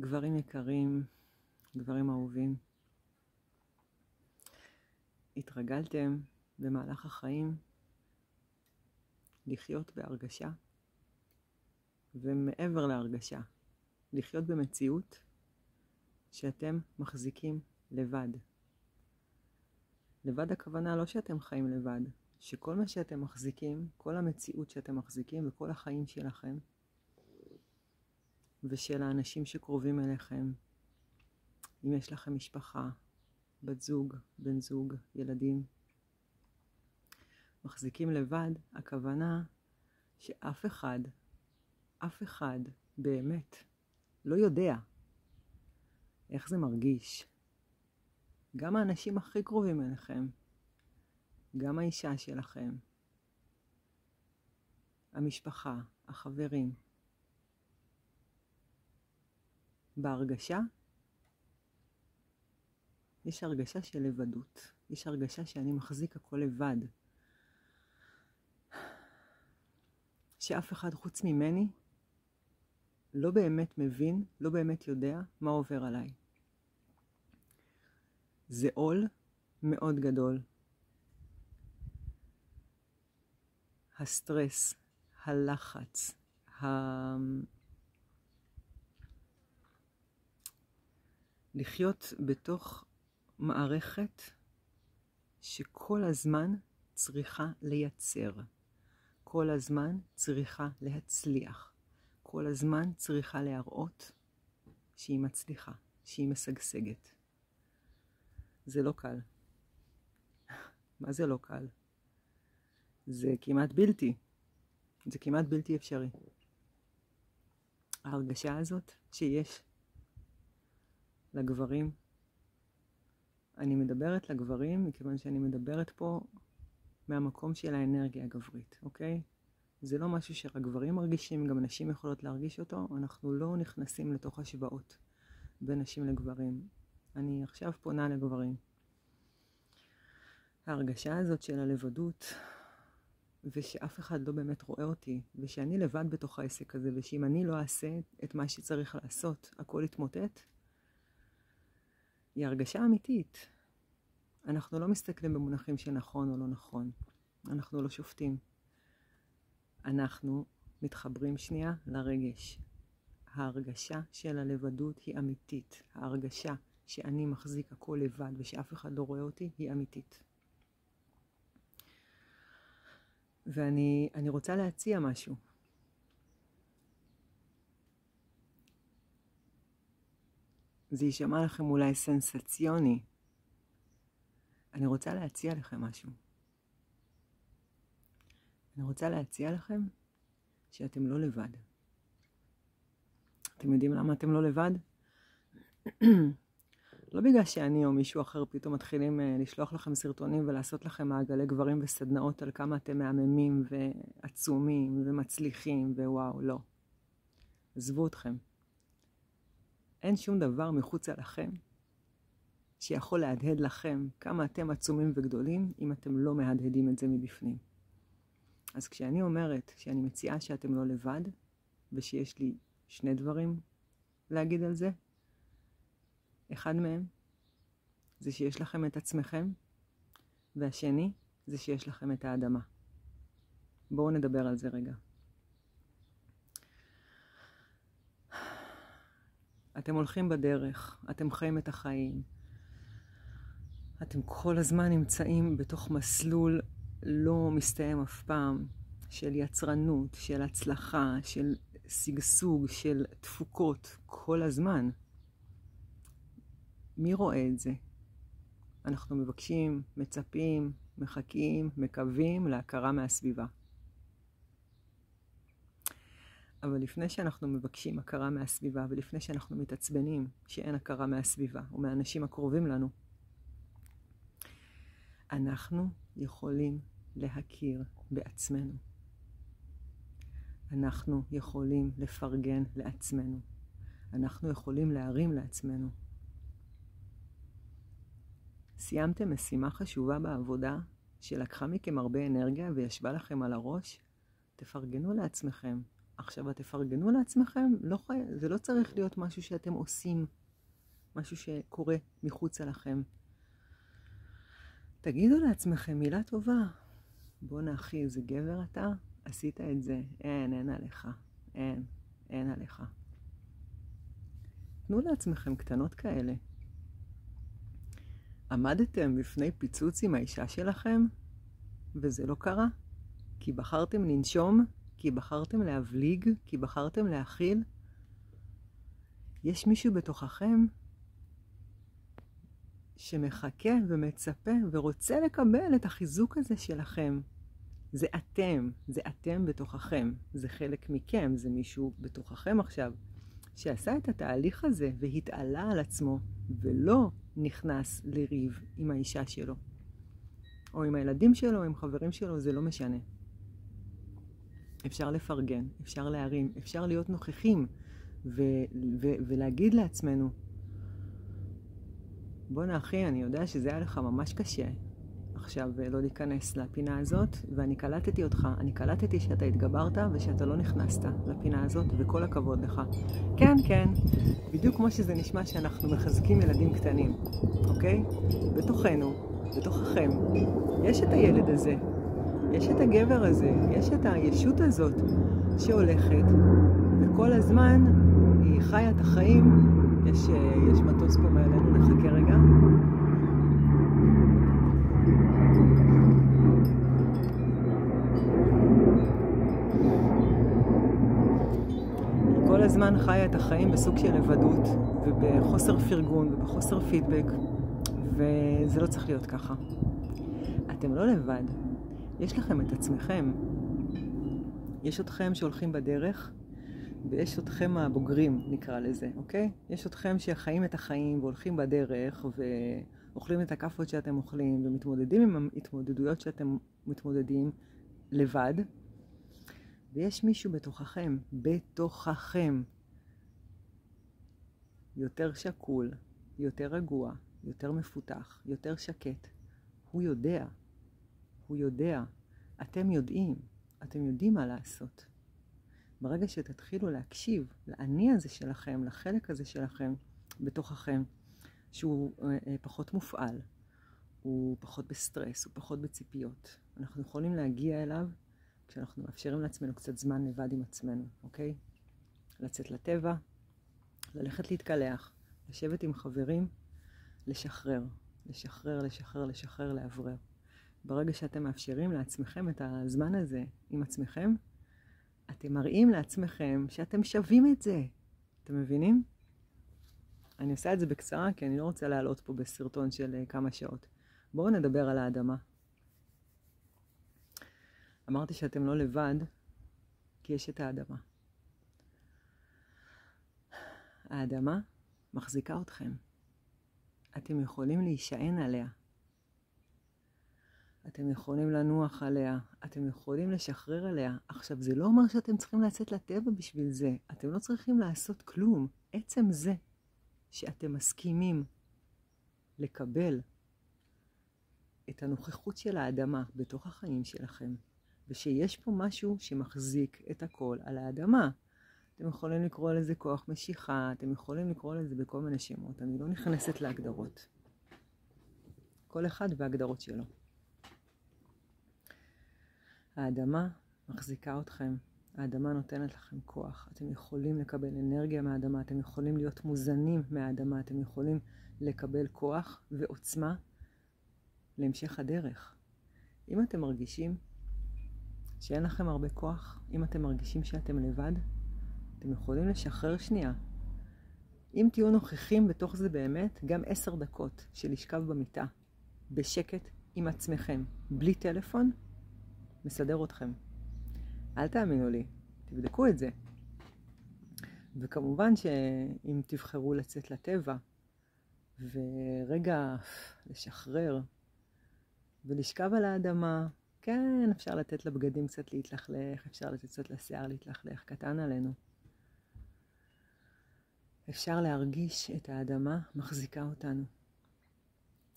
גברים יקרים, גברים אהובים, התרגלתם במהלך החיים לחיות בהרגשה, ומעבר להרגשה, לחיות במציאות שאתם מחזיקים לבד. לבד הכוונה לא שאתם חיים לבד, שכל מה שאתם מחזיקים, כל המציאות שאתם מחזיקים וכל החיים שלכם ושל האנשים שקרובים אליכם, אם יש לכם משפחה, בת זוג, בן זוג, ילדים, מחזיקים לבד, הכוונה שאף אחד באמת לא יודע איך זה מרגיש. גם האנשים הכי קרובים אליכם, גם האישה שלכם, המשפחה, החברים, בהרגשה יש הרגשה של לבדות, יש הרגשה שאני מחזיק הכל לבד, שאף אחד חוץ ממני לא באמת מבין, לא באמת יודע מה עובר עליי. זה עול מאוד גדול. הסטרס, הלחץ, לחיות בתוך מערכת שכל הזמן צריכה לייצר, כל הזמן צריכה להצליח, כל הזמן צריכה להראות שהיא מצליחה, שהיא משגשגת. זה לא קל. מה זה לא קל? זה כמעט בלתי אפשרי. ההרגשה הזאת שיש לגברים, אני מדברת לגברים מכיוון שאני מדברת פה מהמקום של האנרגיה הגברית, אוקיי? זה לא משהו שרק גברים מרגישים, גם נשים יכולות להרגיש אותו. אנחנו לא נכנסים לתוך השוואות בין נשים לגברים. אני עכשיו פונה לגברים. ההרגשה הזאת של הלבדות, ושאף אחד לא באמת רואה אותי, ושאני לבד בתוך העסק הזה, ושאם אני לא אעשה את מה שצריך לעשות, הכל יתמוטט, היא הרגשה אמיתית. אנחנו לא מסתכלים במונחים שנכון או לא נכון. אנחנו לא שופטים. אנחנו מתחברים שנייה לרגש. ההרגשה של הלבדות היא אמיתית. ההרגשה שאני מחזיק הכל לבד ושאף אחד לא רואה אותי היא אמיתית. ואני רוצה להציע משהו. זה יישמע לכם אולי סנסציוני. אני רוצה להציע לכם משהו. אני רוצה להציע לכם שאתם לא לבד. אתם יודעים למה אתם לא לבד? לא בגלל שאני או מישהו אחר פתאום מתחילים לשלוח לכם סרטונים ולעשות לכם מעגלי גברים וסדנאות על כמה אתם מהממים ועצומים ומצליחים ווואו, לא. עזבו אתכם. אין שום דבר מחוץ לכם שיכול להדהד לכם כמה אתם עצומים וגדולים אם אתם לא מהדהדים את זה מבפנים. אז כשאני אומרת שאני מציעה שאתם לא לבד, ושיש לי שני דברים להגיד על זה, אחד מהם זה שיש לכם את עצמכם, והשני זה שיש לכם את האדמה. בואו נדבר על זה רגע. אתם הולכים בדרך, אתם חיים את החיים, אתם כל הזמן נמצאים בתוך מסלול לא מסתיים אף פעם, של יצרנות, של הצלחה, של סגסוג, של תפוקות, כל הזמן. מי רואה את זה? אנחנו מבקשים, מצפים, מחכים, מקווים להכרה מהסביבה. אבל לפני שאנחנו מבקשים הכרה מהסביבה, ולפני שאנחנו מתעצבנים שאין הכרה מהסביבה, או מהאנשים הקרובים לנו, אנחנו יכולים להכיר בעצמנו. אנחנו יכולים לפרגן לעצמנו. אנחנו יכולים להרים לעצמנו. סיימתם משימה חשובה בעבודה שלקחה מכם הרבה אנרגיה וישבה לכם על הראש? תפרגנו לעצמכם. עכשיו תפרגנו לעצמכם, זה לא צריך להיות משהו שאתם עושים, משהו שקורה מחוץ לכם. תגידו לעצמכם מילה טובה. בוא אחי, איזה גבר אתה, עשית את זה, אין עליך, אין עליך. תנו לעצמכם קטנות כאלה. עמדתם בפני פיצוץ עם האישה שלכם, וזה לא קרה? כי בחרתם לנשום, כי בחרתם להבליג, כי בחרתם להכיל. יש מישהו בתוככם שמחכה ומצפה ורוצה לקבל את החיזוק הזה שלכם. זה אתם בתוככם, זה חלק מכם, זה מישהו בתוככם עכשיו, שעשה את התהליך הזה והתעלה על עצמו, ולא נכנס לריב עם האישה שלו, או עם הילדים שלו, או עם חברים שלו, זה לא משנה. אפשר לפרגן, אפשר להרים, אפשר להיות נוכחים, ולהגיד לעצמנו, בוא אחי, אני יודע שזה היה לך ממש קשה, עכשיו לא להיכנס לפינה הזאת, ואני קלטתי אותך, אני קלטתי שאתה התגברת ושאתה לא נכנסת לפינה הזאת, וכל הכבוד לך. כן, בדיוק כמו שזה נשמע שאנחנו מחזקים ילדים קטנים, אוקיי? בתוכנו, בתוככם, יש את הילד הזה, יש את הגבר הזה, יש את הישות הזאת שהולכת, וכל הזמן היא חיה את החיים. יש מטוס פה מעלינו, נחכה רגע. כל הזמן חיה את החיים בסוג של לבדות, ובחוסר פרגון, ובחוסר פידבק, וזה לא צריך להיות ככה. אתם לא לבד. יש לכם את עצמכם. יש אתכם שהולכים בדרך, ויש אתכם הבוגרים, נקרא לזה, אוקיי? יש אתכם שחיים את החיים והולכים בדרך, ואוכלים את הכפות שאתם אוכלים, ומתמודדים עם ההתמודדויות שאתם מתמודדים לבד. ויש מישהו בתוככם, יותר שקול, יותר רגוע, יותר מפותח, יותר שקט. הוא יודע. אתם יודעים מה לעשות. ברגע שתתחילו להקשיב לאני הזה שלכם, לחלק הזה שלכם בתוככם, שהוא פחות מופעל, הוא פחות בסטרס, הוא פחות בציפיות. אנחנו יכולים להגיע אליו כשאנחנו מאפשרים לעצמנו קצת זמן לבד עם עצמנו, אוקיי? לצאת לטבע, ללכת להתקלח, לשבת עם חברים, לשחרר, לאוורר. ברגע שאתם מאפשרים לעצמכם את הזמן הזה עם עצמכם, אתם מראים לעצמכם שאתם שווים את זה. אתם מבינים? אני עושה את זה בקצרה, כי אני לא רוצה לעלות פה בסרטון של כמה שעות. בואו נדבר על האדמה. אמרתי שאתם לא לבד, כי יש את האדמה. האדמה מחזיקה אתכם. אתם יכולים להישען עליה. אתם יכולים לנוח עליה. אתם יכולים לשחרר עליה. עכשיו, זה לא אומר שאתם צריכים לצאת לטבע בשביל זה. אתם לא צריכים לעשות כלום. עצם זה שאתם מסכימים לקבל את הנוכחות של האדמה בתוך החיים שלכם, ושיש פה משהו שמחזיק את הכל על האדמה. אתם יכולים לקרוא לזה כוח משיכה, אתם יכולים לקרוא לזה בכל מיני שמות. אני לא נכנסת להגדרות. כל אחד והגדרות שלו. האדמה מחזיקה אתכם. האדמה נותנת לכם כוח. אתם יכולים לקבל אנרגיה מהאדמה. אתם יכולים להיות מוזנים מהאדמה. אתם יכולים לקבל כוח ועוצמה להמשך הדרך. אם אתם מרגישים שאין לכם הרבה כוח, אם אתם מרגישים שאתם לבד, אתם יכולים לשחרר שנייה. אם תהיו נוכחים בתוך זה באמת, גם 10 דקות של לשכב במיטה, בשקט עם עצמכם, בלי טלפון, מסדר אתכם. אל תאמינו לי, תבדקו את זה. וכמובן שאם תבחרו לצאת לטבע, ורגע לשחרר, ולשכב על האדמה, כן, אפשר לתת לבגדים קצת להתלכלך, אפשר לתת קצת לשיער להתלכלך, קטן עלינו. אפשר להרגיש את האדמה מחזיקה אותנו.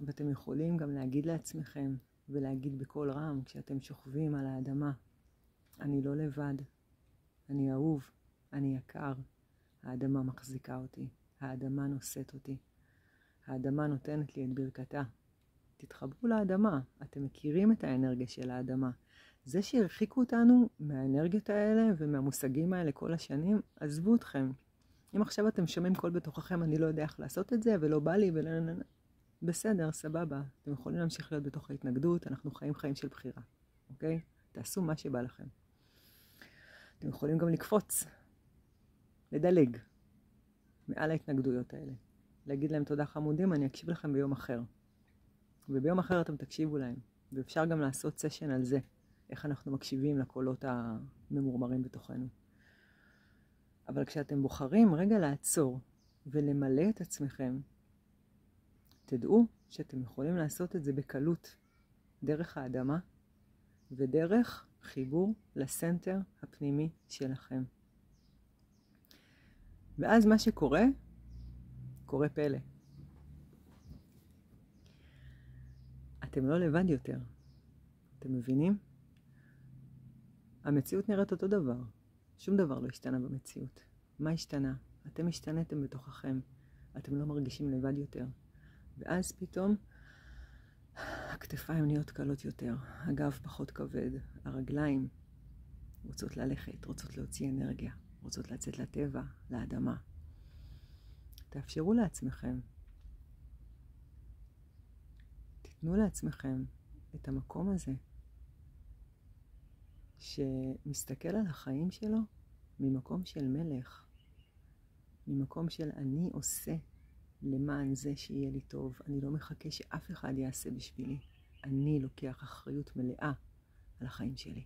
ואתם יכולים גם להגיד לעצמכם, ולהגיד בקול רם, כשאתם שוכבים על האדמה, אני לא לבד. אני אהוב, אני יקר. האדמה מחזיקה אותי, האדמה נושאת אותי, האדמה נותנת לי את ברכתה. תתחברו לאדמה, אתם מכירים את האנרגיה של האדמה. זה שהרחיקו אותנו מהאנרגיות האלה ומהמושגים האלה כל השנים, עזבו אתכם. אם עכשיו אתם שומעים קול בתוככם, אני לא יודע איך לעשות את זה, ולא בא לי, בסדר, סבבה. אתם יכולים להמשיך להיות בתוך ההתנגדות, אנחנו חיים של בחירה, אוקיי? תעשו מה שבא לכם. אתם יכולים גם לקפוץ, לדלג, מעל ההתנגדויות האלה. להגיד להם תודה חמודים, אני אקשיב לכם ביום אחר. וביום אחר אתם תקשיבו להם. ואפשר גם לעשות סשן על זה, איך אנחנו מקשיבים לקולות הממורמרים בתוכנו. אבל כשאתם בוחרים רגע לעצור ולמלא את עצמכם, תדעו שאתם יכולים לעשות את זה בקלות, דרך האדמה ודרך חיבור לסנטר הפנימי שלכם. ואז מה שקורה, קורה פלא. אתם לא לבד יותר. אתם מבינים? המציאות נראית אותו דבר. שום דבר לא השתנה במציאות. מה השתנה? אתם השתנתם בתוככם. אתם לא מרגישים לבד יותר. ואז פתאום הכתפיים נהיות קלות יותר. הגב פחות כבד. הרגליים רוצות ללכת, רוצות להוציא אנרגיה. רוצות לצאת לטבע, לאדמה. תאפשרו לעצמכם. תנו לעצמכם את המקום הזה שמסתכל על החיים שלו ממקום של מלך, ממקום של אני עושה למען זה שיהיה לי טוב. אני לא מחכה שאף אחד יעשה בשבילי. אני לוקח אחריות מלאה על החיים שלי.